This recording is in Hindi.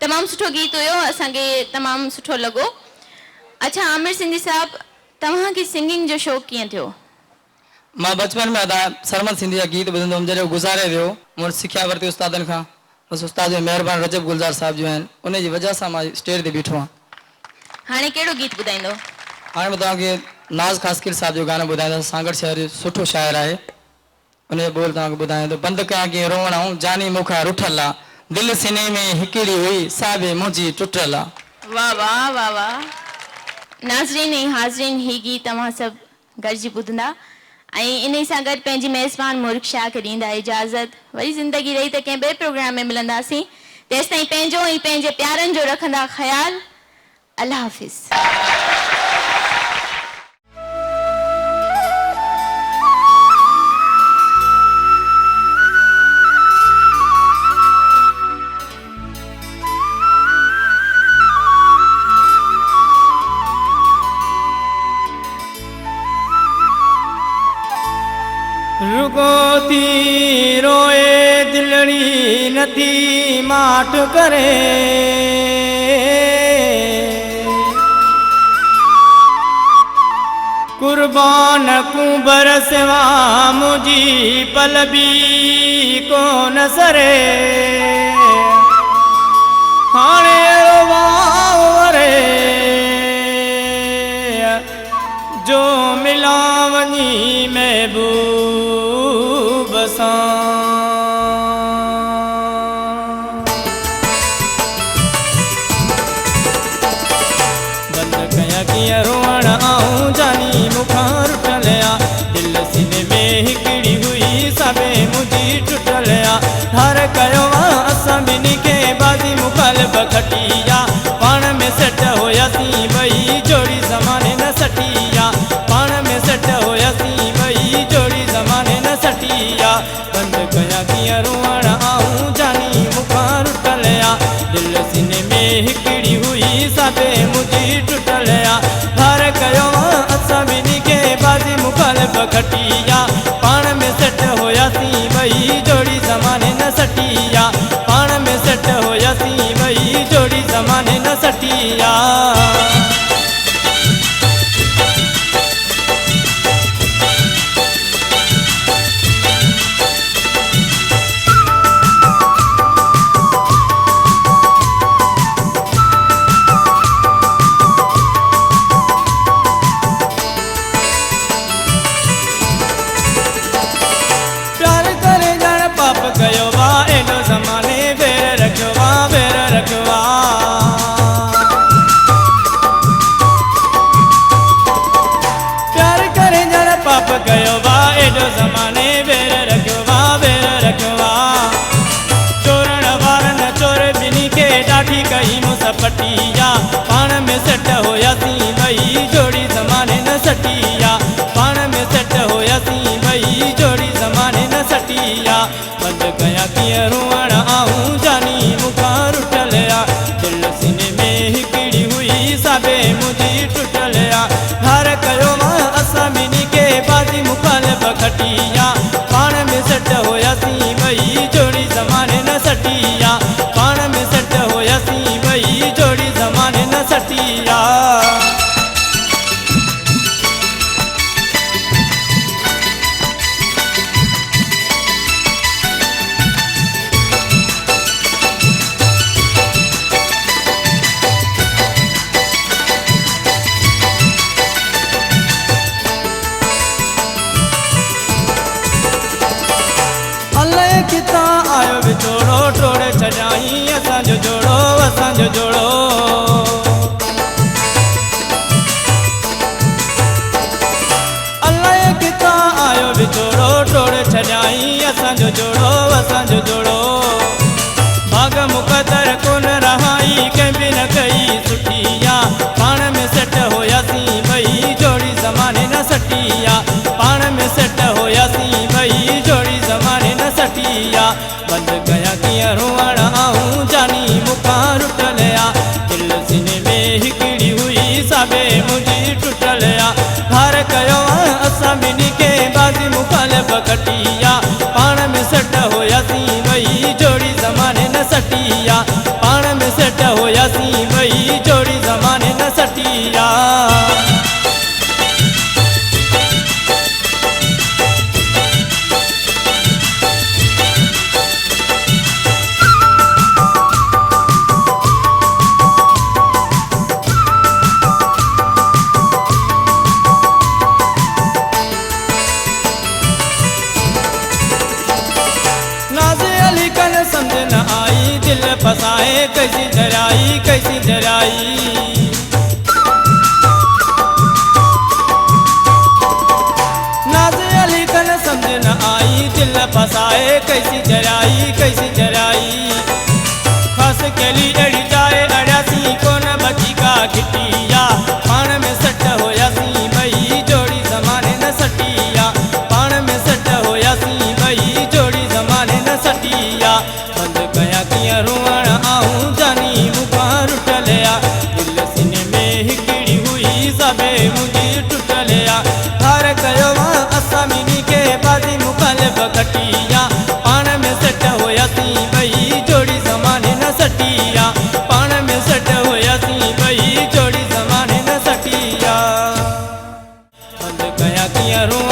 तमाम सुठो गीत हुयो, असांखे तमाम सुठो लॻो। अच्छा आमिर सिंधी साहब, तव्हांखे सिंगिंग जो शौक़ कीअं थियो? मां बचपन में अदा सरमद सिंधी जा गीत ॿुधंदो हुउमि, जॾहिं गुज़ारे वियो मूं सिख्या वरिती उस्तादनि खां। बसि उस्ताद जो महिरबानी रजब गुलज़ार साहब जो आहिनि, उन जी वजह सां मां स्टेज ते बीठो आहियां। हाणे कहिड़ो गीत ॿुधाईंदो? हाणे मां तव्हांखे नाज़ खासकिर साहब जो गानो ॿुधाईंदुसि। सांगड़ शहर जो सुठो शाइर आहे, उन जो बोल तव्हांखे ॿुधायां थो। बंदि कयां कीअं रोअण ऐं जानी मूंखां रुठल आहे, दिलि सीने में हिकिड़ी हुई साबे मुंहिंजी टुटल आहे। वाह वाह वाह वाह। नाज़रीन ऐं हाज़रीन, ही गीत तव्हां सभु गॾिजी ॿुधंदा ऐं इन सां गॾु पंहिंजी मेज़बान मुर्ख शाह खे ॾींदा इजाज़त। वरी ज़िंदगी रही त कंहिं ॿिए प्रोग्राम में मिलंदासीं। तेसिताईं पंहिंजो ऐं पंहिंजे प्यारनि जो रखंदा ख़्यालु। अल्लाह हाफ़िज़। रुगो थी रोए दिलड़ी नथी माठ करे, कुर्बान कुंबर सेवा मुझी पलबी को नसरे, हाणे वावरे जो मिलावनी महबूब सां। बंदि कयां कीअं रोअण आऊं जानी मूंखां रुठल आ, दिलि सीने में हिकिड़ी हुई साबे मुंहिंजी टुटल आ। धार कयो असां ॿिन्ही खे बाज़ी मुखालिफ़ खटी आ, पाण में सेट हुयासीं ॿई जोड़ी ज़माने न सटी आ, पाण में सेट हुयासीं ॿई जोड़ी ज़माने न सटी आ। बंदि कयां कीअं रोअण आऊं जानी मूंखां रुठल आ, दिलि सीने में हिकिड़ी हुई साबे मुंहिंजी टुटल आ। धार कयो असां ॿिन्ही खे बाज़ी मुखालिफ़ खटी आ, पाण में सेट हुयासीं ॿई जोड़ी ज़माने न सटी आ, पाण में सेट हुयासीं ॿई जोड़ी ज़माने न सटी आ। कयो वा एडो ज़माने बेर रखियो वा, बेर रखियो वा। प्यार करे जड़ पाप कयो वा, एडो ज़माने बेर रखियो वा, बेर रखियो वा। चोरण वारन चोर ॿिन्ही खे ॾाढी कई मुसपटिया, पाण में सेट हुयासीं ॿई जोड़ी ज़माने न सटिया, पाण में सेट हुयासीं ॿई जोड़ी ज़माने न सटिया। बंदि कयां कीअं रोअण आऊं जानी मूंखां रुठल आ, दिलि सीने में हिकिड़ी हुई साबे मुंहिंजी टुटल आ। धार कयो असां ॿिन्ही खे बाज़ी मुखालिफ़ खटी आ, पाण में सेट हुयासीं ॿई जोड़ी ज़माने न सटी आ, पाण में सेट हुयासीं ॿई जोड़ी ज़माने न सटी आ। किथां आयो विछोड़ो टोड़े छॾियाई असांजो जोड़ो, असांजो जोड़ो। अलाए किथां आयो विछोड़ो टोड़े छॾियाई असांजो जोड़ो, असांजो जोड़ो। भाग मुक़दर कोन रहाई कंहिं बि न कई सुठी आ, पाण में सेट हुयासीं ॿई जोड़ी ज़माने न सटी आ, पाण में सेट हुयासीं ॿई जोड़ी ज़माने न सटी आ। बंदि कयां कीअं रोअण आऊं जानी मूंखां रुठल आ, कैसी जराई नाज अली कन समझ न आई दिल फसाए कैसी जराई खास केली अड़ी जाए अड़ासी कोन बची का घिटिया पाण में सट होयासी भई जोड़ी ज़माने न सटिया पाण में सट होयासी भई जोड़ी ज़माने न सटिया बंद कया कीअं रोअण आऊं जानी मुखां रुठलिया दिल सीने में हिकिड़ी हुई सबे मुंहिंजी टुटलिया हार कयो मां असां ॿिन्ही खे बाज़ी मुख़ालिफ़ खटिया पाण में सट होयासी भई जोड़ी ज़माने न सटिया पाण में सट होयासी भई जोड़ी ज़माने न सटिया बंद कया कीअं रोअण